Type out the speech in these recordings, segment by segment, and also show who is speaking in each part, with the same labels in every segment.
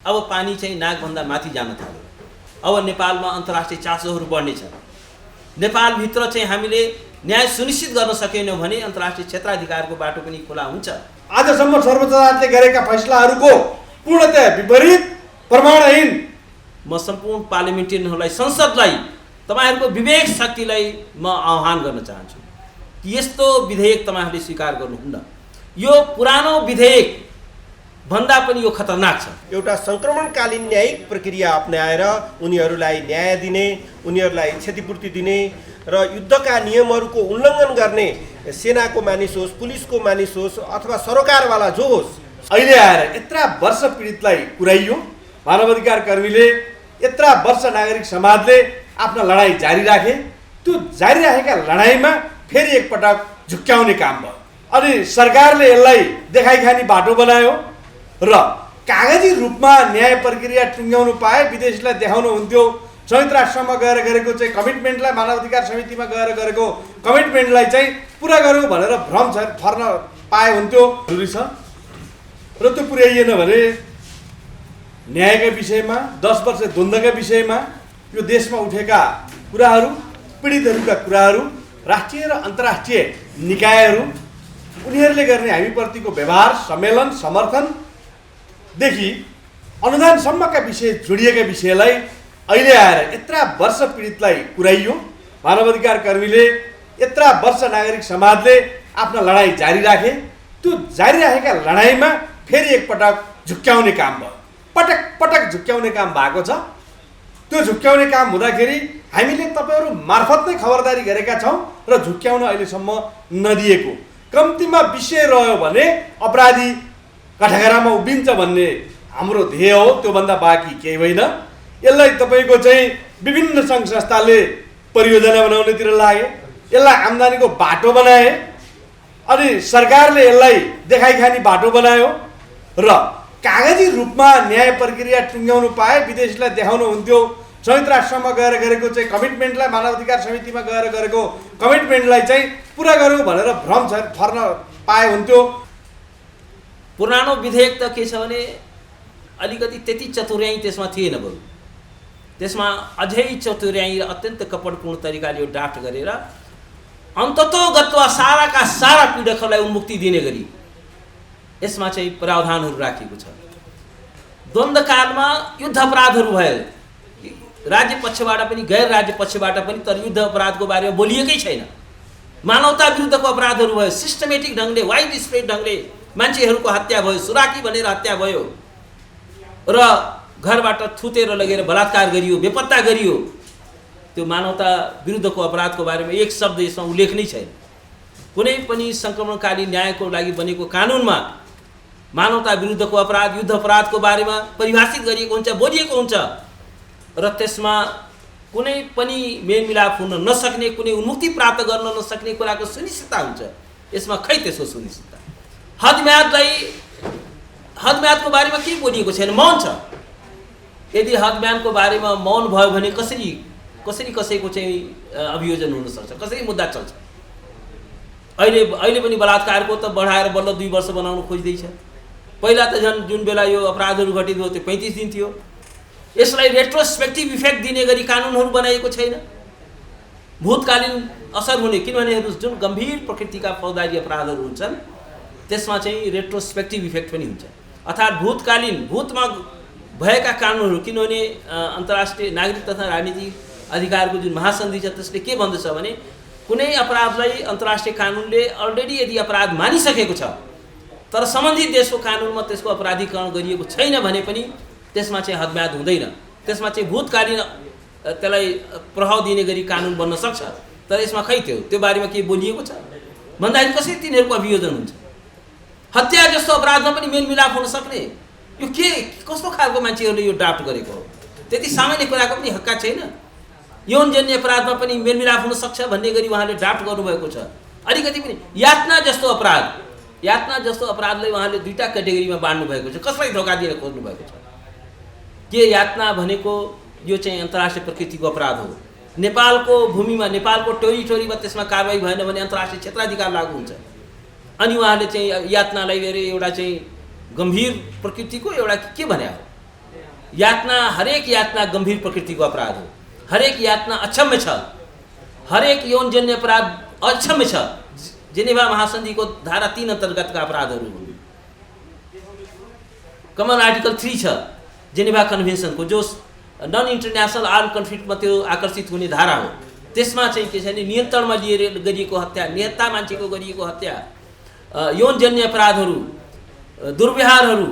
Speaker 1: अब पानी चाहिँ नाकभन्दा माथि जान थाल्यो। अब नेपालमा अन्तर्राष्ट्रिय चासोहरू बढ्नेछ। नेपालभित्र चाहिँ हामीले न्याय सुनिश्चित गर्न सकेनौँ भने अन्तर्राष्ट्रिय क्षेत्राधिकारको बाटो पनि खुला हुन्छ।
Speaker 2: आजसम्म सर्वोच्च अदालतले गरेका फैसलाहरूको पूर्णतया विपरीत, प्रमाणहीन।
Speaker 1: म सम्पूर्ण पार्लिमेन्टेरियनहरूलाई, संसदलाई, तपाईहरूको विवेक शक्तिलाई म आह्वान गर्न चाहन्छु कि यस्तो विधेयक तपाईहरूले स्वीकार गर्नुहुन्न। यो पुरानो विधेयक भन्दा पनि यो खतरनाक छ।
Speaker 3: एउटा संक्रमणकालीन न्यायिक प्रक्रिया अपनाएर उनीहरूलाई न्याय दिने, उनीहरूलाई क्षतिपूर्ति दिने र युद्धका नियमहरूको उल्लङ्घन गर्ने सेनाको मानिस होस्, पुलिसको मानिस होस् अथवा सरकारवाला जो होस्,
Speaker 2: अहिले आएर यत्रा वर्ष पीडितलाई पुर्याइयो। मानवाधिकार कर्मीले, यत्रा वर्ष नागरिक समाजले आफ्ना लडाईँ जारी राखे। त्यो जारी राखेका लडाईँमा फेरि एकपटक झुक्क्याउने काम भयो। अनि सरकारले यसलाई देखाइखाने बाटो बनायो र कागजी रूपमा न्याय प्रक्रिया टुङ्ग्याउनु पाए विदेशीलाई देखाउनु हुन्थ्यो। संयुक्त राष्ट्रमा गएर गरेको चाहिँ कमिटमेन्टलाई, मानवाधिकार समितिमा गएर गरेको कमिटमेन्टलाई चाहिँ पुरा गरौँ भनेर भ्रम फर्न पाए हुन्थ्यो। जरुरी छ र त्यो पुर्याइएन भने न्यायका विषयमा, 10 वर्ष द्वन्द्वका विषयमा, यो देशमा उठेका कुराहरू, पीडितहरूका कुराहरू, राष्ट्रिय र अन्तर्राष्ट्रिय निकायहरू उनीहरूले गर्ने हामीप्रतिको व्यवहार, सम्मेलन, समर्थनदेखि अनुदानसम्मका विषय जोडिएका विषयलाई अहिले आएर यत्रा वर्ष पीडितलाई पुर्याइयो। मानवाधिकार कर्मीले, यत्रा वर्ष नागरिक समाजले आफ्ना लडाईँ जारी राखे। त्यो जारी राखेका लडाईँमा फेरि एकपटक झुक्क्याउने काम भयो। पटक पटक झुक्क्याउने काम भएको छ। त्यो झुक्क्याउने काम हुँदाखेरि हामीले तपाईँहरू मार्फत नै खबरदारी गरेका छौँ र झुक्क्याउन अहिलेसम्म नदिएको। कम्तीमा विषय रह्यो भने अपराधी कठघरामा उभिन्छ भन्ने हाम्रो ध्येय हो, त्योभन्दा बाँकी केही होइन। यसलाई तपाईँको चाहिँ विभिन्न सङ्घ संस्थाले परियोजना बनाउनेतिर लागे, यसलाई आम्दानीको बाटो बनाए, अनि सरकारले यसलाई देखाइखाने बाटो बनायो र कागजी रूपमा न्याय प्रक्रिया टुङ्ग्याउनु पाए विदेशीलाई देखाउनु हुन्थ्यो। संयुक्त राष्ट्रमा गएर गरेको चाहिँ कमिटमेन्टलाई, मानवाधिकार समितिमा गएर गरेको कमिटमेन्टलाई चाहिँ पुरा गरौँ भनेर भ्रम फर्न पाए हुन्थ्यो।
Speaker 1: पुरानो विधेयक त के छ भने अलिकति त्यति चतुर्याई त्यसमा थिएन। बरु त्यसमा अझै चतुर्याई र अत्यन्त कपटपूर्ण तरिकाले यो ड्राफ्ट गरेर अन्ततोगत्वा साराका सारा पीडकहरूलाई उन्मुक्ति दिने गरी यसमा चाहिँ प्रावधानहरू राखिएको छ। द्वन्द्वकालमा युद्ध अपराधहरू भए राज्य पक्षबाट पनि गैर राज्य पक्षबाट पनि, तर युद्ध अपराधको बारेमा बोलिएकै छैन। मानवता विरुद्धको अपराधहरू भयो, सिस्टमेटिक ढङ्गले, वाइड स्प्रेड ढङ्गले मान्छेहरूको हत्या भयो, सुराकी भनेर हत्या भयो र घरबाट थुतेर लगेर बलात्कार गरियो, बेपत्ता गरियो। त्यो मानवता विरुद्धको अपराधको बारेमा एक शब्द यसमा उल्लेख नै छैन। कुनै पनि सङ्क्रमणकालीन न्यायको लागि बनेको कानुनमा मानवता विरुद्धको अपराध, युद्ध अपराधको बारेमा परिभाषित गरिएको हुन्छ, बोलिएको हुन्छ र त्यसमा कुनै पनि मेलमिलाप हुन नसक्ने, कुनै उन्मुक्ति प्राप्त गर्न नसक्ने कुराको सुनिश्चितता हुन्छ। यसमा खै त्यसको सुनिश्चितता? हदम्यादको बारेमा केही बोलिएको छैन, मौन छ। यदि हदम्यादको बारेमा मौन भयो भने कसरी कसैको चाहिँ अभियोजन हुन सक्छ, कसरी मुद्दा चल्छ? अहिले पनि बलात्कारको त बढाएर बल्ल 2 वर्ष बनाउन खोज्दैछ। पहिला त जुन बेला यो अपराधहरू घटित भयो त्यो 35 दिन थियो। यसलाई रेट्रोस्पेक्टिभ इफेक्ट दिने गरी कानुनहरू बनाइएको छैन। भूतकालीन असर हुने, किनभने जुन गम्भीर प्रकृतिका फौजदारी अपराधहरू हुन्छन् त्यसमा चाहिँ रेट्रोस्पेक्टिभ इफेक्ट पनि हुन्छ। अर्थात् भूतमा भएका कानुनहरू, किनभने अन्तर्राष्ट्रिय नागरिक तथा राजनीतिक अधिकारको जुन महासन्धि छ त्यसले के भन्दछ भने कुनै अपराधलाई अन्तर्राष्ट्रिय कानुनले अलरेडी यदि अपराध मानिसकेको छ तर सम्बन्धित देशको कानुनमा त्यसको अपराधीकरण गरिएको छैन भने पनि त्यसमा चाहिँ हदम्याद हुँदैन। त्यसमा चाहिँ भूतकालीन त्यसलाई प्रभाव दिने गरी कानुन बन्न सक्छ। तर यसमा खै त्यो बारेमा के बोलिएको छ भन्दाखेरि कसरी तिनीहरूको अभियोजन हुन्छ? हत्या जस्तो अपराधमा पनि मेलमिलाप हुन सक्ने, यो कस्तो खालको मान्छेहरूले यो ड्राफ्ट गरेको हो? त्यति सामान्य कुराको पनि हक्का छैन। यौनजन्य अपराधमा पनि मेलमिलाप हुन सक्छ भन्ने गरी उहाँले ड्राफ्ट गर्नुभएको छ। अलिकति पनि यातना जस्तो अपराधलाई उहाँले 2टा क्याटेगोरीमा बाँड्नु भएको छ। कसलाई धोका दिन खोज्नु भएको छ? के यातना भनेको यो चाहिँ अन्तर्राष्ट्रिय प्रकृतिको अपराध हो। नेपालको भूमिमा, नेपालको टेरिटोरीमा त्यसमा कारबाही भएन भने अन्तर्राष्ट्रिय क्षेत्राधिकार लागू हुन्छ। अनि उहाँले चाहिँ यातनालाई एउटा चाहिँ गम्भीर प्रकृतिको एउटा के भने हो? यातना हरेक यातना गंभीर प्रकृतिको अपराध हो, हरेक यातना अक्षम्य छ, हरेक यौनजन्य अपराध अक्षम्य छ। जेनेभा महासन्धिको धारा 3 अन्तर्गतका अपराधहरू हुन्। कमन आर्टिकल 3 छ जेनेभा कन्भेन्सनको, जो नन इन्टरनेसनल आर्म कन्फ्लिक्टमा त्यो आकर्षित हुने धारा हो। त्यसमा चाहिँ के छ भने नियन्त्रणमा लिएर गरिएको हत्या, निहत्ता मान्छेको गरिएको हत्या, यौनजन्य अपराधहरू, दुर्व्यवहारहरू,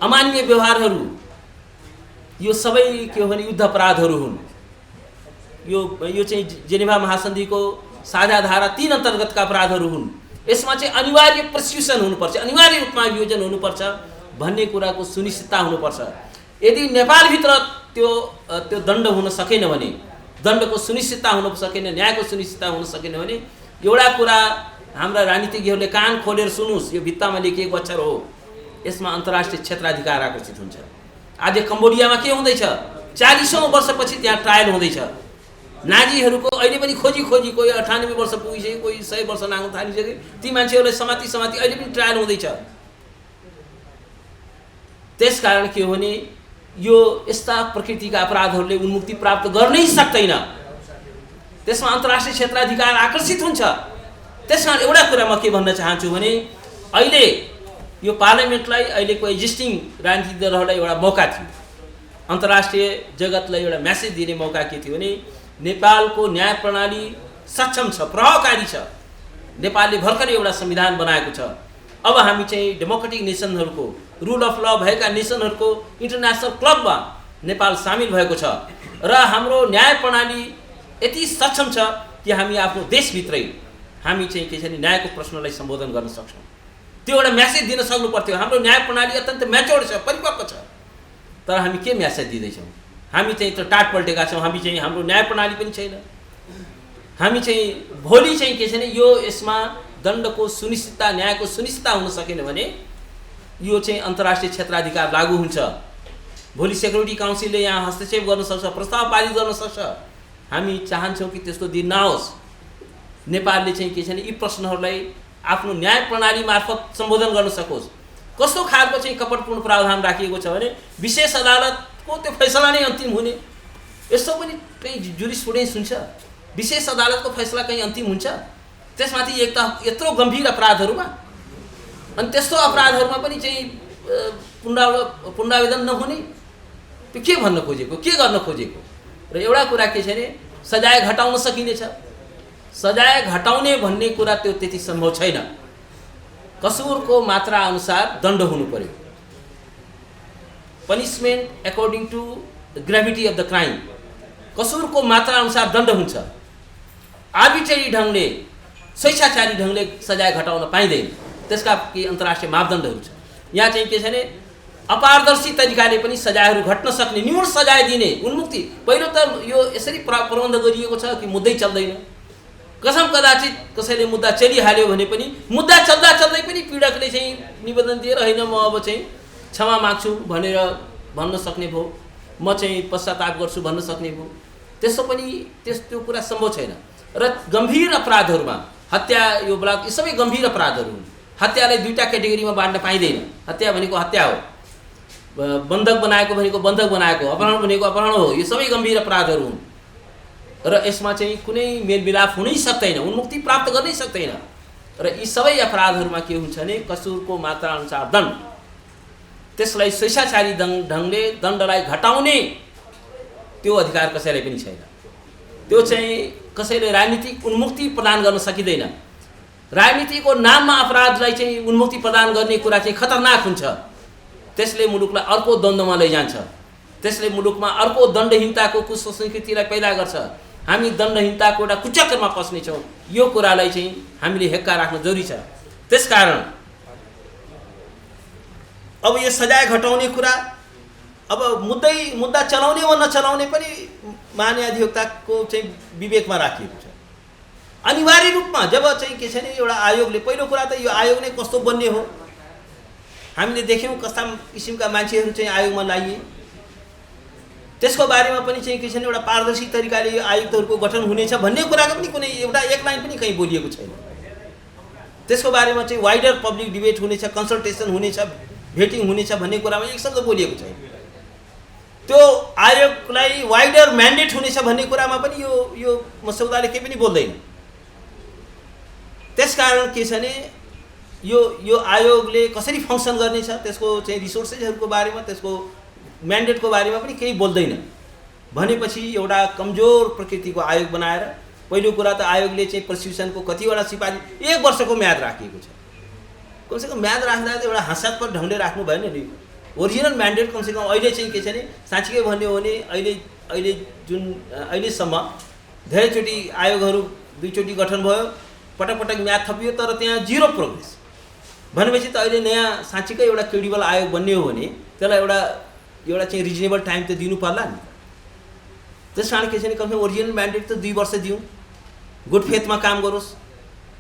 Speaker 1: अमान्य व्यवहारहरू, यो सबै के हो भने युद्ध अपराधहरू हुन्। यो चाहिँ जेनेभा महासन्धिको साझा धारा 3 अन्तर्गतका अपराधहरू हुन्। यसमा चाहिँ अनिवार्य प्रोसिक्युसन हुनुपर्छ, अनिवार्य रूपमा अभियोजन हुनुपर्छ भन्ने कुराको सुनिश्चितता हुनुपर्छ। यदि नेपालभित्र त्यो दण्ड हुन सकेन भने, दण्डको सुनिश्चितता हुन सकेन, न्यायको सुनिश्चितता हुन सकेन भने एउटा कुरा हाम्रा राजनीतिज्ञहरूले कान खोलेर सुन्नुहोस्, यो भित्तामा लेखिएको अक्षर हो, यसमा अन्तर्राष्ट्रिय क्षेत्राधिकार आकर्षित हुन्छ। आज कम्बोडियामा के हुँदैछ? 40औं वर्षपछि त्यहाँ ट्रायल हुँदैछ। नाजीहरूको अहिले पनि खोजी कोही 98 वर्ष पुगिसक्यो, कोही 100 वर्ष नाग्न थालिसक्यो, ती मान्छेहरूलाई समाती अहिले पनि ट्रायल हुँदैछ। त्यसकारण के हो भने यो यस्ता प्रकृतिका अपराधहरूले उन्मुक्ति प्राप्त गर्नै सक्दैन। त्यसमा अन्तर्राष्ट्रिय क्षेत्राधिकार आकर्षित हुन्छ। त्यसकारण एउटा कुरा म के भन्न चाहन्छु भने अहिले यो पार्लियामेन्टलाई, अहिलेको एक्जिस्टिङ राजनीतिक दलहरूलाई एउटा मौका थियो, अन्तर्राष्ट्रिय जगतलाई एउटा मेसेज दिने मौका के थियो भने नेपालको न्याय प्रणाली सक्षम छ, प्रभावकारी छ। नेपालले भर्खरै एउटा संविधान बनाएको छ। अब हामी चाहिँ डेमोक्रेटिक नेसनहरूको, रुल अफ ल भएका नेसनहरूको इन्टरनेसनल क्लबमा नेपाल सामेल भएको छ र हाम्रो न्याय प्रणाली यति सक्षम छ कि हामी आफ्नो देशभित्रै हामी चाहिँ के छ भने न्यायको प्रश्नलाई सम्बोधन गर्न सक्छौँ। त्यो एउटा म्यासेज दिन सक्नु पर्थ्यो। हाम्रो न्याय प्रणाली अत्यन्त म्याच्योर्ड छ, परिपक्व छ, तर हामी के म्यासेज दिँदैछौँ? हामी चाहिँ त टाट पल्टेका छौँ। हामी चाहिँ हाम्रो न्याय प्रणाली पनि छैन। हामी चाहिँ भोलि चाहिँ के छ भने यो यसमा दण्डको सुनिश्चितता, न्यायको सुनिश्चितता हुन सकेन भने यो चाहिँ अन्तर्राष्ट्रिय क्षेत्राधिकार लागू हुन्छ। भोलि सेक्युरिटी काउन्सिलले यहाँ हस्तक्षेप गर्न सक्छ, प्रस्ताव पारित गर्न सक्छ। हामी चाहन्छौँ कि त्यस्तो दिन नआओस्। नेपालले चाहिँ के छ भने यी प्रश्नहरूलाई आफ्नो न्याय प्रणाली मार्फत सम्बोधन गर्न सकोस्। कस्तो खालको चाहिँ कपटपूर्ण प्रावधान राखिएको छ भने विशेष अदालतको त्यो फैसला नै अन्तिम हुने। यस्तो पनि कहीँ जुरिस्प्रुडेन्स हुन्छ? विशेष अदालतको फैसला कहीँ अन्तिम हुन्छ? त्यसमाथि एक त यत्रो गम्भीर अपराधहरूमा, अनि त्यस्तो अपराधहरूमा पनि चाहिँ पुनरावेदन नहुने, त्यो के भन्न खोजेको, के गर्न खोजेको? र एउटा कुरा के छ भने सजाय घटाउन सकिनेछ। सजाय घटाउने भन्ने कुरा त्यो त्यति सम्भव छैन। कसुरको मात्रा अनुसार दण्ड हुनु पर्यो। Punishment according to the gravity of the crime, कसुरको मात्रा अनुसार दण्ड हुन्छ। आर्बिट्रेरी ढङ्गले, स्वेच्छाचारी ढङ्गले सजाय घटाउन पाइँदैन। त्यसका केही अन्तर्राष्ट्रिय मापदण्डहरू छ। यहाँ चाहिँ के छ भने अपारदर्शी तरिकाले पनि सजायहरू घट्न सक्ने, न्यून सजाय दिने, उन्मुक्ति। पहिलो त यो यसरी प्रबन्ध गरिएको छ कि मुद्दै चल्दैन। कसम कदाचित कसैले मुद्दा चलिहाल्यो भने पनि मुद्दा चल्दै पनि पीडकले चाहिँ निवेदन दिएर होइन म अब चाहिँ क्षमा माग्छु भनेर भन्न सक्ने भयो, म चाहिँ पश्चाताप गर्छु भन्न सक्ने भयो। त्यसो पनि त्यो कुरा सम्भव छैन। र गम्भीर अपराधहरूमा हत्या, यो बलात्कार, यी सबै गम्भीर अपराधहरू हुन्। हत्यालाई दुईटा क्याटेगोरीमा बाँड्न पाइँदैन। हत्या भनेको हत्या हो, बन्धक बनाएको भनेको बन्धक बनाएको, अपहरण भनेको अपहरण हो। यो सबै गम्भीर अपराधहरू हुन् र यसमा चाहिँ कुनै मेलमिलाप हुनै सक्दैन, उन्मुक्ति प्राप्त गर्नै सक्दैन। र यी सबै अपराधहरूमा के हुन्छ भने कसुरको मात्रा अनुसार दण्ड, त्यसलाई स्वेच्छाचारी ढङ्गले दण्डलाई घटाउने त्यो अधिकार कसैलाई पनि छैन। त्यो चाहिँ कसैले राजनीतिक उन्मुक्ति प्रदान गर्न सकिँदैन। राजनीतिको नाममा अपराधलाई चाहिँ उन्मुक्ति प्रदान गर्ने कुरा चाहिँ खतरनाक हुन्छ। त्यसले मुलुकलाई अर्को द्वन्द्वमा लैजान्छ। त्यसले मुलुकमा अर्को दण्डहीनताको कुसंस्कृतिलाई पैदा गर्छ। हामी दण्डहीनताको एउटा कुचक्रमा पस्नेछौँ। यो कुरालाई चाहिँ हामीले हेक्का राख्न जरुरी छ। त्यसकारण अब यो सजाय घटाउने कुरा, अब मुद्दा चलाउने वा नचलाउने पनि महान्यायाधिवक्ताको चाहिँ विवेकमा राखिएको छ। अनिवार्य रूपमा जब चाहिँ के छ भने एउटा आयोगले, पहिलो कुरा त यो आयोग नै कस्तो बन्ने हो, हामीले देख्यौँ कस्ता किसिमका मान्छेहरू चाहिँ आयोगमा लागिए। त्यसको बारेमा पनि चाहिँ के छ भने एउटा पारदर्शी तरिकाले यो आयुक्तहरूको गठन हुनेछ भन्ने कुराको पनि कुनै एउटा एक लाइन पनि कहीँ बोलिएको छैन। त्यसको बारेमा चाहिँ वाइडर पब्लिक डिबेट हुनेछ, कन्सल्टेसन हुनेछ, भेटिङ हुनेछ भन्ने कुरामा एक शब्द बोलिएको छैन। आयोगलाई वाइडर म्यान्डेट हुनेछ भन्ने कुरामा पनि यो मसौदाले केही पनि बोल्दैन। त्यसकारण के छ भने यो आयोगले कसरी फङ्सन गर्नेछ, त्यसको चाहिँ रिसोर्सेसहरूको बारेमा, त्यसको म्यान्डेटको बारेमा पनि केही बोल्दैन। भनेपछि एउटा कमजोर प्रकृतिको आयोग बनाएर, पहिलो कुरा त आयोगले चाहिँ प्रोसिक्युसनको कतिवटा सिफारिस 1 वर्षको म्याद राखिएको छ। कमसेकम म्याद राख्दा त एउटा हास्यास्पद ढङ्गले राख्नु भएन नि। ओरिजिनल म्यान्डेट कमसेकम अहिले चाहिँ के छ भने साँच्चीकै भन्यो भने अहिलेसम्म धेरैचोटि आयोगहरू 2 चोटि गठन भयो, पटक पटक म्याद थपियो, तर त्यहाँ 0 प्रोग्रेस। भनेपछि त अहिले नयाँ साँच्चीकै एउटा क्रेडिबल आयोग बन्ने हो भने त्यसलाई एउटा चाहिँ रिजनेबल टाइम त दिनु पर्ला नि। त्यस कारण के छ भने कमसेकम ओरिजिनल म्यान्डेट त 2 वर्ष दिउँ, गुड फेथमा काम गरोस्,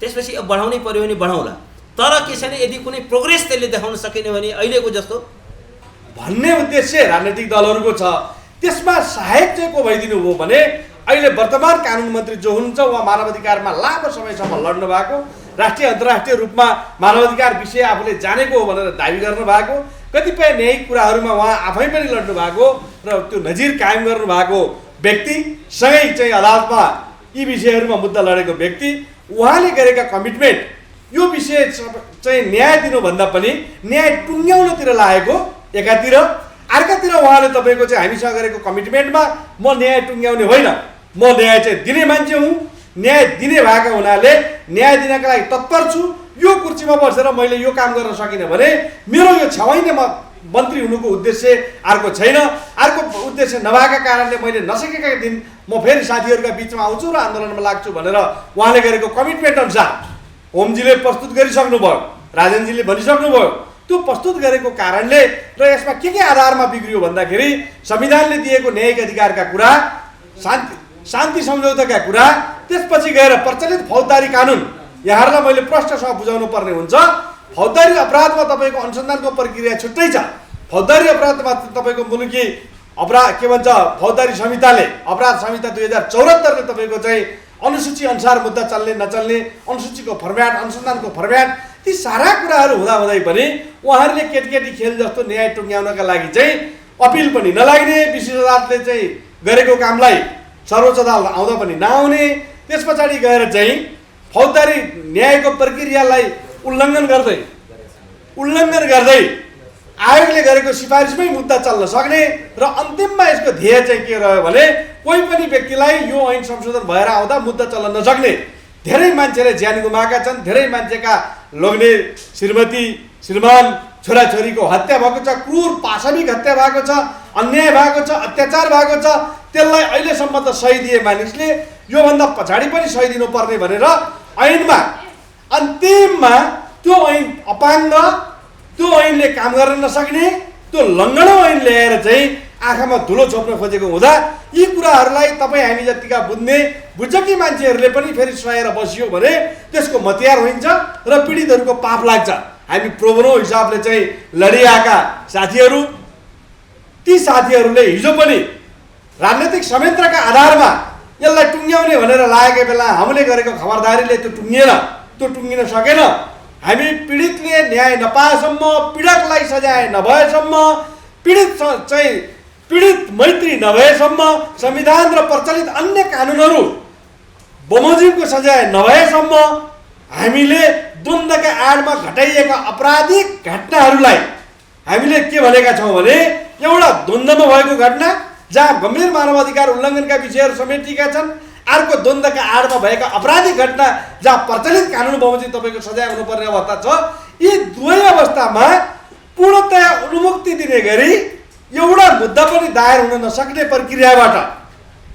Speaker 1: त्यसपछि अब बढाउनै पर्यो भने बढाउँला। तर के छ भने यदि कुनै प्रोग्रेस त्यसले देखाउन सकेन भने अहिलेको जस्तो
Speaker 2: भन्ने उद्देश्य राजनीतिक दलहरूको छ। त्यसमा सहायक चाहिँ को भइदिनु हो भने अहिले वर्तमान कानुन मन्त्री जो हुनुहुन्छ उहाँ मानवाधिकारमा लामो समयसम्म लड्नु भएको, राष्ट्रिय अन्तर्राष्ट्रिय रूपमा मानवाधिकार विषय आफूले जानेको हो भनेर दाबी गर्नु भएको, कतिपय न्यायिक कुराहरूमा उहाँ आफै पनि लड्नु भएको र त्यो नजिर कायम गर्नु भएको व्यक्ति, सँगै चाहिँ अदालतमा यी विषयहरूमा मुद्दा लडेको व्यक्ति, उहाँले गरेका कमिटमेन्ट यो विषय चाहिँ न्याय दिनुभन्दा पनि न्याय टुङ्ग्याउनतिर लागेको एकातिर, अर्कातिर उहाँले तपाईँको चाहिँ हामीसँग गरेको कमिटमेन्टमा म न्याय टुङ्ग्याउने होइन, म न्याय चाहिँ दिने मान्छे हुँ, न्याय दिने भएको हुनाले न्याय दिनका लागि तत्पर छु। यो कुर्सीमा बसेर मैले यो काम गर्न सकिनँ भने मेरो यो छाउैने मन्त्री हुनुको उद्देश्य अर्को छैन। अर्को उद्देश्य नभएका कारणले मैले नसकेका दिन म फेरि साथीहरूका बिचमा आउँछु र आन्दोलनमा लाग्छु भनेर उहाँले गरेको कमिटमेन्ट अनुसार ओमजीले प्रस्तुत गरिसक्नुभयो, राजनजीले भनिसक्नुभयो। त्यो प्रस्तुत गरेको कारणले र यसमा के आधारमा बिग्रियो भन्दाखेरि संविधानले दिएको न्यायिक अधिकारका कुरा, शान्ति सम्झौताका कुरा, त्यसपछि गएर प्रचलित फौजदारी कानुन, यहाँहरूलाई मैले प्रश्नसँग बुझाउनु पर्ने हुन्छ। फौजदारी अपराधमा तपाईँको अनुसन्धानको प्रक्रिया छुट्टै छ। फौजदारी अपराधमा तपाईँको मुलुकी अपराध के भन्छ फौजदारी संहिताले, अपराध संहिता 2074ले तपाईँको चाहिँ अनुसूची अनुसार मुद्दा चल्ने नचल्ने, अनुसूचीको फर्म्याट, अनुसन्धानको फर्म्याट, ती सारा कुराहरू हुँदाहुँदै पनि उहाँहरूले केटी खेल जस्तो न्याय टुङ्ग्याउनका लागि चाहिँ अपिल पनि नलाग्ने, विशेष अदालतले चाहिँ गरेको कामलाई सर्वोच्च अदालत आउँदा पनि नआउने, त्यस पछाडि गएर चाहिँ फौजदारी न्यायको प्रक्रियालाई उल्लङ्घन गर्दै आयोगले गरेको सिफारिसमै मुद्दा चल्न सक्ने र अन्तिममा यसको ध्येय चाहिँ के रह्यो भने कोही पनि व्यक्तिलाई यो ऐन संशोधन भएर आउँदा मुद्दा चल्न नसक्ने। धेरै मान्छेले ज्यान गुमाएका छन्, धेरै मान्छेका लोग्ने श्रीमती श्रीमान छोराछोरीको हत्या भएको छ, क्रूर पाशविक हत्या भएको छ, अन्याय भएको छ, अत्याचार भएको छ। त्यसलाई अहिलेसम्म त सही दिए मानिसले योभन्दा पछाडि पनि सही दिनुपर्ने भनेर ऐनमा अन्तिममा त्यो ऐन अपाङ्ग, त्यो ऐनले काम गर्न नसक्ने, त्यो लङ्गडो ऐन ल्याएर चाहिँ आँखामा धुलो छोप्न खोजेको हुँदा यी कुराहरूलाई तपाईँ हामी जतिका बुझकी मान्छेहरूले पनि फेरि सहेर बसियो भने त्यसको मतियार हुन्छ र पीडितहरूको पाप लाग्छ। हामी प्रोबोनो हिसाबले चाहिँ लडिआएका साथीहरू, ती साथीहरूले हिजो पनि राजनैतिक संयन्त्रका आधारमा यसलाई टुङ्ग्याउने भनेर लागेको बेला हामीले गरेको खबरदारीले त्यो टुङ्गिएन, त्यो टुङ्गिन सकेन। हामी पीडितले न्याय नपाएसम्म, पीडकलाई सजाय नभएसम्म, पीडित मैत्री नभएसम्म, संविधान र प्रचलित अन्य कानुनहरू बमोजिमको सजाय नभएसम्म हामीले द्वन्द्वका आडमा घटाइएका आपराधिक घटनाहरूलाई हामीले के भनेका छौँ भने एउटा द्वन्द्वमा भएको घटना जहाँ गम्भीर मानवाधिकार उल्लङ्घनका विषयहरू समेटिएका छन्, अर्को द्वन्द्वका आडमा भएका आपराधिक घटना जहाँ प्रचलित कानुन बमोजिम तपाईँको सजाय हुनुपर्ने अवस्था छ। यी दुवै अवस्थामा पूर्णतया अनुमुक्ति दिने गरी एउटा मुद्दा पनि दायर हुन नसक्ने प्रक्रियाबाट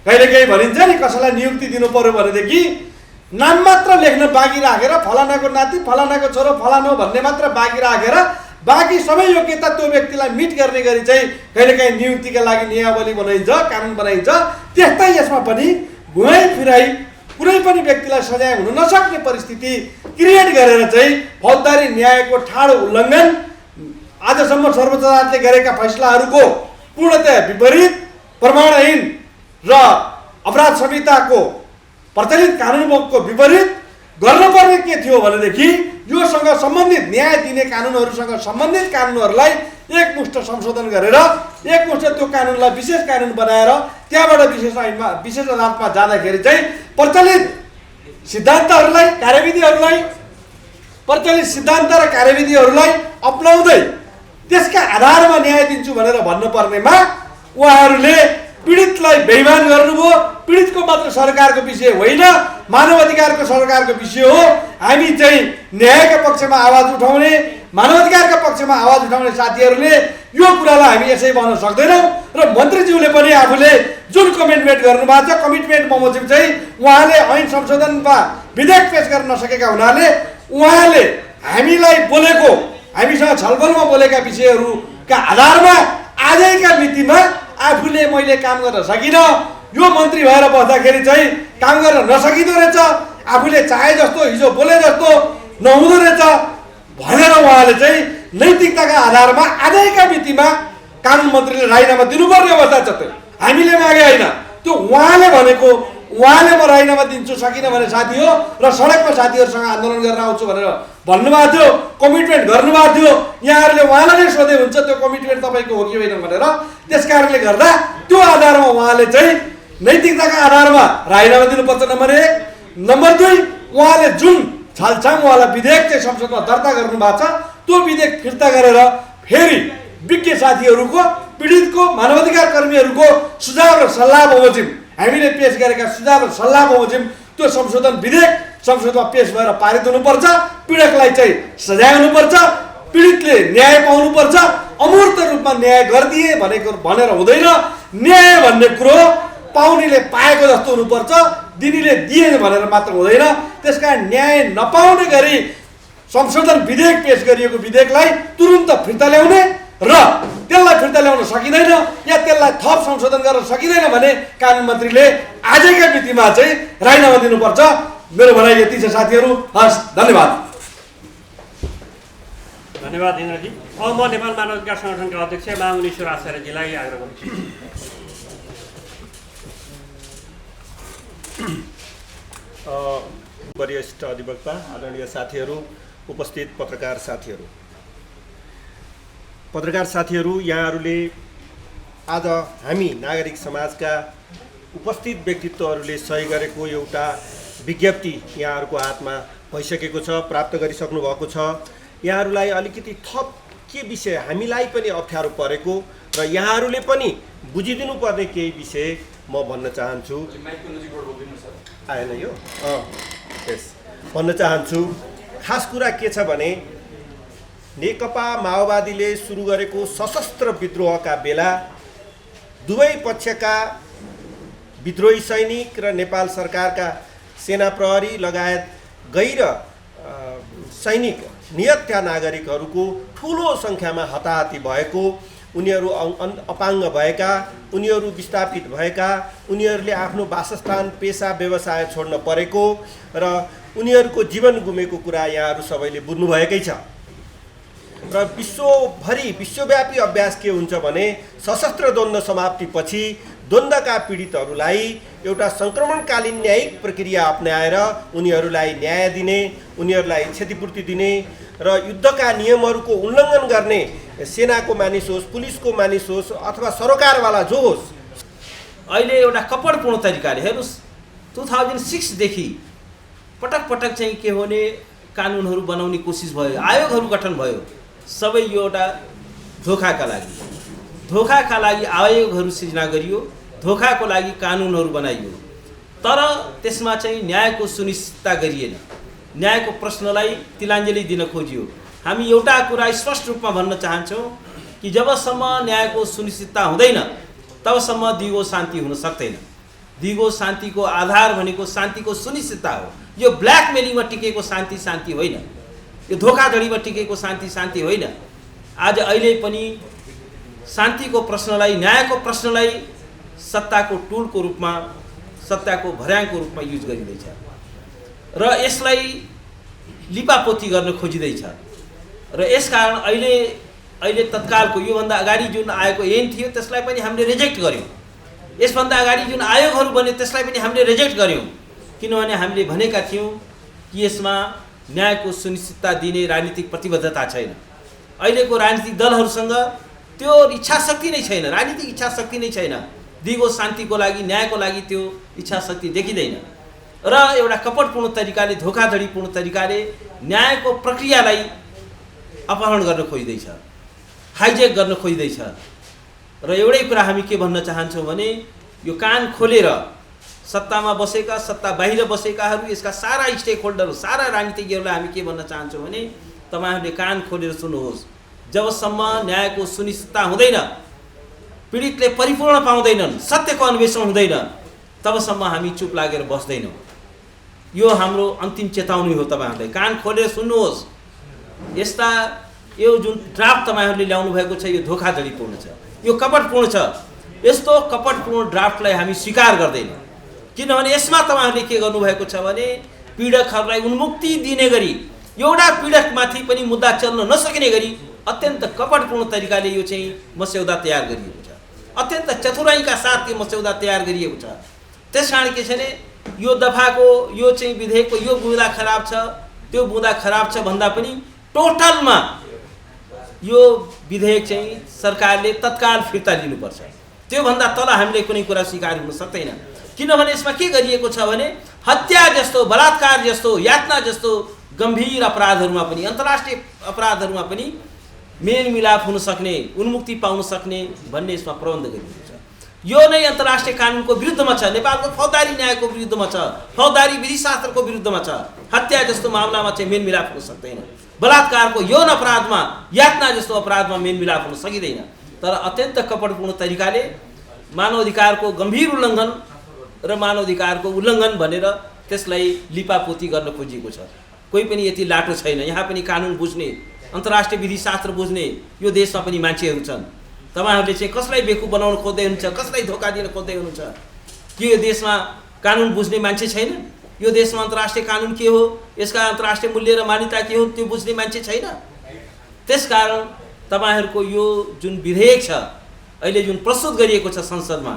Speaker 2: कहिलेकाहीँ भनिन्छ नि कसैलाई नियुक्ति दिनु पर्यो भनेदेखि नाम मात्र लेख्न बाँकी राखेर फलानाको नाति, फलानाको छोरो, फलानो भन्ने मात्र बाँकी राखेर बाँकी सबै योग्यता त्यो व्यक्तिलाई मिट गर्ने गरी चाहिँ कहिलेकाहीँ नियुक्तिका लागि नियमावली बनाइन्छ, कानुन बनाइन्छ। त्यस्तै यसमा पनि घुमाइ फिराइ कुनै पनि व्यक्तिलाई सजाय हुन नसक्ने परिस्थिति क्रिएट गरेर चाहिँ फौजदारी न्यायको ठाडो उल्लङ्घन, आजसम्म सर्वोच्च अदालतले गरेका फैसलाहरूको पूर्णतया विपरीत, प्रमाणहीन र अपराध संहिताको प्रचलित कानुनको विपरीत गर्नुपर्ने के थियो भनेदेखि योसँग सम्बन्धित न्याय दिने कानुनहरूसँग सम्बन्धित कानुनहरूलाई एकमुष्ट संशोधन गरेर एकमुष्ट त्यो कानुनलाई विशेष कानुन बनाएर त्यहाँबाट विशेष अदालतमा जाँदाखेरि चाहिँ प्रचलित सिद्धान्त र कार्यविधिहरूलाई अपनाउँदै त्यसका आधारमा न्याय दिन्छु भनेर भन्नुपर्नेमा उहाँहरूले पीडितलाई बेइमान गर्नुभयो। पीडितको मात्र सरकारको विषय होइन, मानवाधिकारको सरकारको विषय हो। हामी चाहिँ न्यायका पक्षमा आवाज उठाउने, मानवाधिकारका पक्षमा आवाज उठाउने साथीहरूले यो कुरालाई हामी यसै भन्न सक्दैनौँ। र मन्त्रीज्यूले पनि आफूले जुन कमिटमेन्ट गर्नुभएको छ, कमिटमेन्ट बमोजिम चाहिँ उहाँले ऐन संशोधनमा विधेयक पेश गर्न नसकेका हुनाले उहाँले हामीलाई बोलेको, हामीसँग छलफलमा बोलेका विषयहरूका आधारमा आजैका मितिमा आफूले मैले काम गर्न सकिनँ, यो मन्त्री भएर बस्दाखेरि चाहिँ काम गर्न नसकिँदो रहेछ, आफूले चाहे जस्तो हिजो बोले जस्तो नहुँदो रहेछ भनेर उहाँले चाहिँ नैतिकताका आधारमा आजैका मितिमा कानुन मन्त्रीले राजीनामा दिनुपर्ने अवस्था छ। त्यो हामीले मागे होइन, त्यो उहाँले भनेको, उहाँले म राजीनामा दिन्छु सकिनँ भने साथी हो र सडकमा साथीहरूसँग आन्दोलन गर्न आउँछु भनेर भन्नुभएको थियो, कमिटमेन्ट गर्नुभएको थियो। यहाँहरूले उहाँलाई नै सोधे हुन्छ त्यो कमिटमेन्ट तपाईँको हो कि होइन भनेर। त्यस कारणले गर्दा त्यो आधारमा उहाँले चाहिँ नैतिकताका आधारमा राजीनामा दिनुपर्छ नम्बर 1। नम्बर 2, उहाँले जुन छालछामवाला विधेयक चाहिँ संसदमा दर्ता गर्नुभएको छ त्यो विधेयक फिर्ता गरेर फेरि विज्ञ साथीहरूको, पीडितको, मानवाधिकार कर्मीहरूको सुझाव र सल्लाह बमोजिम हामीले पेश गरेका सुझाव र सल्लाह बमोजिम त्यो संशोधन विधेयक संसदमा पेश भएर पारित हुनुपर्छ। पीडकलाई चाहिँ सजाय हुनुपर्छ, पीडितले न्याय पाउनुपर्छ। अमूर्त रूपमा न्याय गरिदिए भनेर हुँदैन। न्याय भन्ने कुरो पाउनेले पाएको जस्तो हुनुपर्छ, दिनेले दिए भनेर मात्र हुँदैन। त्यसकारण न्याय नपाउने गरी संशोधन विधेयक पेश गरिएको विधेयकलाई तुरुन्त फिर्ता ल्याउने र त्यसलाई फिर्ता ल्याउन सकिँदैन या त्यसलाई थप संशोधन गर्न सकिँदैन भने कानुन मन्त्रीले आजैका मितिमा चाहिँ राजीनामा दिनुपर्छ। मेरो भनाइ यति छ साथीहरू। हस्, धन्यवाद।
Speaker 4: धन्यवाद इन्द्रजी। अब म नेपाल मानवाधिकार सङ्गठनका अध्यक्ष मामुनीश्वर आचार्यजीलाई आग्रह गर्छु।
Speaker 3: वरिष्ठ अधिवक्ता, आदरणीय साथीहरू, उपस्थित पत्रकार साथीहरू, यहाँहरूले आज हामी नागरिक समाजका उपस्थित व्यक्तित्वहरूले सही गरेको एउटा विज्ञप्ति यहाँहरूको हातमा भइसकेको छ, प्राप्त गरिसक्नु भएको छ। यहाँहरूलाई अलिकति थप के विषय हामीलाई पनि अप्ठ्यारो परेको र यहाँहरूले पनि बुझिदिनु पर्ने केही विषय म भन्न चाहन्छु। आएन यो? यस, भन्न चाहन्छु। खास कुरा के छ भने नेकपा माओवादीले सुरु गरेको सशस्त्र विद्रोहका बेला दुवै पक्षका विद्रोही सैनिक र नेपाल सरकारका सेना प्रहरी लगायत गैर सैनिक निहत्या नागरिकहरूको ठुलो सङ्ख्यामा हताहती भएको, उनीहरू अपाङ्ग भएका, उनीहरू विस्थापित भएका, उनीहरूले आफ्नो वासस्थान, पेसा, व्यवसाय छोड्न परेको र उनीहरूको जीवन गुमेको कुरा यहाँहरू सबैले बुझ्नुभएकै छ। र विश्वव्यापी अभ्यास के हुन्छ भने सशस्त्र द्वन्द्व समाप्तिपछि द्वन्द्वका पीडितहरूलाई एउटा सङ्क्रमणकालीन न्यायिक प्रक्रिया अपनाएर उनीहरूलाई न्याय दिने, उनीहरूलाई क्षतिपूर्ति दिने र युद्धका नियमहरूको उल्लङ्घन गर्ने सेनाको मानिस होस्, पुलिसको मानिस होस् अथवा सरकारवाला जो होस्,
Speaker 1: अहिले एउटा कपडपूर्ण तरिकाले हेर्नुहोस् 2006 देखि पटक पटक चाहिँ के हो भने कानुनहरू बनाउने कोसिस भयो, आयोगहरू गठन भयो। सबै यो एउटा धोखाका लागि आयोगहरू सृजना गरियो, धोखाको लागि कानुनहरू बनाइयो। तर त्यसमा चाहिँ न्यायको सुनिश्चितता गरिएन, न्यायको प्रश्नलाई तिलाञ्जली दिन खोजियो। हामी एउटा कुरा स्पष्ट रूपमा भन्न चाहन्छौँ कि जबसम्म न्यायको सुनिश्चितता हुँदैन तबसम्म दिगो शान्ति हुन सक्दैन। दिगो शान्तिको आधार भनेको शान्तिको सुनिश्चितता हो। यो ब्ल्याकमेलिङमा टिकेको शान्ति होइन, यो धोखाधडीमा टिकेको शान्ति होइन। आज अहिले पनि शान्तिको प्रश्नलाई, न्यायको प्रश्नलाई सत्ताको टुलको रूपमा, सत्ताको भर्याङको रूपमा युज गरिँदैछ र यसलाई लिपापोती गर्न खोजिँदैछ। र यसकारण अहिले तत्कालको योभन्दा अगाडि जुन आएको ऐन थियो त्यसलाई पनि हामीले रिजेक्ट गर्यौँ। यसभन्दा अगाडि जुन आयोगहरू बने त्यसलाई पनि हामीले रिजेक्ट गर्यौँ, किनभने हामीले भनेका थियौँ कि यसमा न्यायको सुनिश्चितता दिने राजनीतिक प्रतिबद्धता छैन। अहिलेको राजनीतिक दलहरूसँग त्यो इच्छाशक्ति नै छैन, राजनीतिक इच्छाशक्ति नै छैन। दिगो शान्तिको लागि, न्यायको लागि त्यो इच्छाशक्ति देखिँदैन र एउटा कपटपूर्ण तरिकाले, धोखाधडीपूर्ण तरिकाले न्यायको प्रक्रियालाई अपहरण गर्न खोज्दैछ, हाइजेक गर्न खोज्दैछ। र एउटै कुरा हामी के भन्न चाहन्छौँ भने यो कान खोलेर सत्तामा बसेका, सत्ता बाहिर बसेकाहरू, यसका सारा स्टेक होल्डर, सारा राजनीतिज्ञहरूलाई हामी के भन्न चाहन्छौँ भने तपाईँहरूले कान खोलेर सुन्नुहोस्। जबसम्म न्यायको सुनिश्चितता हुँदैन, पीडितले परिपूर्ण पाउँदैनन्, सत्यको अन्वेषण हुँदैन, तबसम्म हामी चुप लागेर बस्दैनौँ। यो हाम्रो अन्तिम चेतावनी हो। तपाईँहरूले कान खोलेर सुन्नुहोस्। यस्ता यो जुन ड्राफ्ट तपाईँहरूले ल्याउनु भएको छ यो धोखाधडीपूर्ण छ, यो कपटपूर्ण छ। यस्तो कपटपूर्ण ड्राफ्टलाई हामी स्वीकार गर्दैनौँ, किनभने यसमा तपाईँहरूले के गर्नुभएको छ भने पीडकहरूलाई उन्मुक्ति दिने गरी, एउटा पीडकमाथि पनि मुद्दा चल्न नसकिने गरी अत्यन्त कपटपूर्ण तरिकाले यो चाहिँ मस्यौदा तयार गरिएको छ। अत्यन्त चतुराइका साथ यो मस्यौदा तयार गरिएको छ। त्यसकारण के छ भने यो दफाको, यो चाहिँ विधेयकको यो बुँदा खराब छ, त्यो बुँदा खराब छ भन्दा पनि टोटलमा यो विधेयक चाहिँ सरकारले तत्काल फिर्ता लिनुपर्छ। त्योभन्दा तल हामीले कुनै कुरा स्वीकार हुन सक्दैन। किनभने यसमा के गरिएको छ भने हत्या जस्तो, बलात्कार जस्तो, यातना जस्तो गम्भीर अपराधहरूमा पनि, अन्तर्राष्ट्रिय अपराधहरूमा पनि मेलमिलाप हुन सक्ने, उन्मुक्ति पाउन सक्ने भन्ने यसमा प्रबन्ध गरिएको छ। यो नै अन्तर्राष्ट्रिय कानुनको विरुद्धमा छ, नेपालको फौजदारी न्यायको विरुद्धमा छ, फौजदारी विधिशास्त्रको विरुद्धमा छ। हत्या जस्तो मामलामा चाहिँ मेलमिलाप हुन सक्दैन, बलात्कारको यौन अपराधमा, यातना जस्तो अपराधमा मेलमिलाप हुन सकिँदैन। तर अत्यन्त कपटपूर्ण तरिकाले मानवाधिकारको गम्भीर उल्लङ्घन र मानवाधिकारको उल्लङ्घन भनेर त्यसलाई लिपापोती गर्न खोजिएको छ। कोही पनि यति लाटो छैन। यहाँ पनि कानुन बुझ्ने, अन्तर्राष्ट्रिय विधिशास्त्र बुझ्ने यो देशमा पनि मान्छेहरू छन्। तपाईँहरूले चाहिँ कसलाई बेवकुफ बनाउन खोज्दै हुनुहुन्छ, कसलाई धोका दिन खोज्दै हुनुहुन्छ? के यो देशमा कानुन बुझ्ने मान्छे छैन? यो देशमा अन्तर्राष्ट्रिय कानुन के हो, यसका अन्तर्राष्ट्रिय मूल्य र मान्यता के हो, त्यो बुझ्ने मान्छे छैन। त्यसकारण तपाईँहरूको यो जुन विधेयक छ, अहिले जुन प्रस्तुत गरिएको छ संसदमा,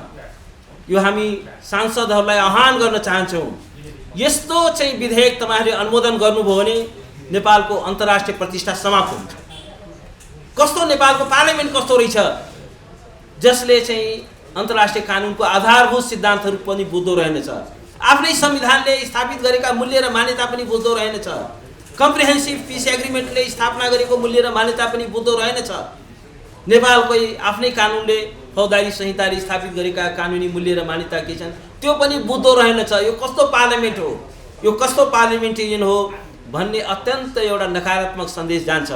Speaker 1: यो हामी सांसदहरूलाई आह्वान गर्न चाहन्छौँ, यस्तो चाहिँ विधेयक तपाईँहरूले अनुमोदन गर्नुभयो भने नेपालको अन्तर्राष्ट्रिय प्रतिष्ठा समाप्त हुन्छ। कस्तो नेपालको पार्लियामेन्ट कस्तो रहेछ, जसले चाहिँ अन्तर्राष्ट्रिय कानुनको आधारभूत सिद्धान्तहरू पनि बुझ्दो रहेनछ, आफ्नै संविधानले स्थापित गरेका मूल्य र मान्यता पनि बुझ्दो रहेनछ, कम्प्रिहेन्सिभ पिस एग्रिमेन्टले स्थापना गरेको मूल्य र मान्यता पनि बुझ्दो रहेनछ, नेपालकै आफ्नै कानुनले, फौजदारी संहिताले स्थापित गरेका कानुनी मूल्य र मान्यता के छन् त्यो पनि बुझ्दो रहेनछ। यो कस्तो पार्लियामेन्ट हो, यो कस्तो पार्लियामेन्टेरियन हो भन्ने अत्यन्त एउटा नकारात्मक सन्देश जान्छ।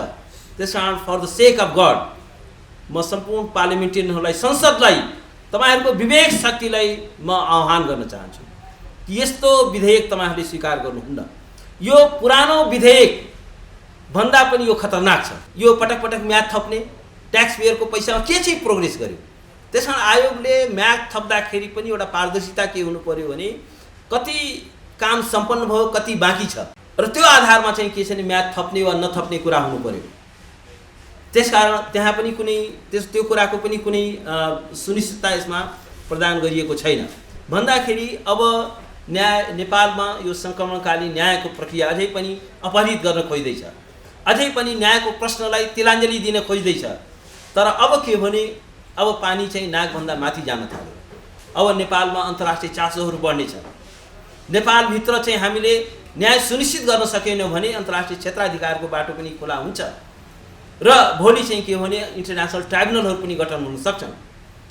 Speaker 1: त्यसकारण for the sake of God म सम्पूर्ण पार्लियामेन्टेरियनहरूलाई, संसदलाई, तपाईँहरूको विवेक शक्तिलाई म आह्वान गर्न चाहन्छु कि यस्तो विधेयक तपाईँहरूले स्वीकार गर्नुहुन्न। यो पुरानो विधेयक भन्दा पनि यो खतरनाक छ। यो पटक पटक म्याद थप्ने, ट्याक्स पेयरको पैसामा के चाहिँ प्रोग्रेस गर्यो? त्यसकारण आयोगले म्याद थप्दाखेरि पनि एउटा पारदर्शिता के हुनु पर्यो भने कति काम सम्पन्न भयो, कति बाँकी छ, र त्यो आधारमा चाहिँ के छ भने म्याद थप्ने वा नथप्ने कुरा हुनु पर्यो। त्यसकारण त्यहाँ पनि कुनै त्यो कुराको पनि कुनै सुनिश्चितता यसमा प्रदान गरिएको छैन। भन्दाखेरि अब नेपालमा यो सङ्क्रमणकालीन न्यायको प्रक्रिया अझै पनि अपहरित गर्न खोज्दैछ, अझै पनि न्यायको प्रश्नलाई तिलाञ्जली दिन खोज्दैछ। तर अब के भने अब पानी चाहिँ नाकभन्दा माथि जान थाल्यो। अब नेपालमा अन्तर्राष्ट्रिय चासोहरू बढ्नेछ। नेपालभित्र चाहिँ हामीले न्याय सुनिश्चित गर्न सकेनौँ भने अन्तर्राष्ट्रिय क्षेत्राधिकारको बाटो पनि खुला हुन्छ र भोलि चाहिँ के भने इन्टरनेसनल ट्राइब्युनलहरू पनि गठन हुन सक्छन्।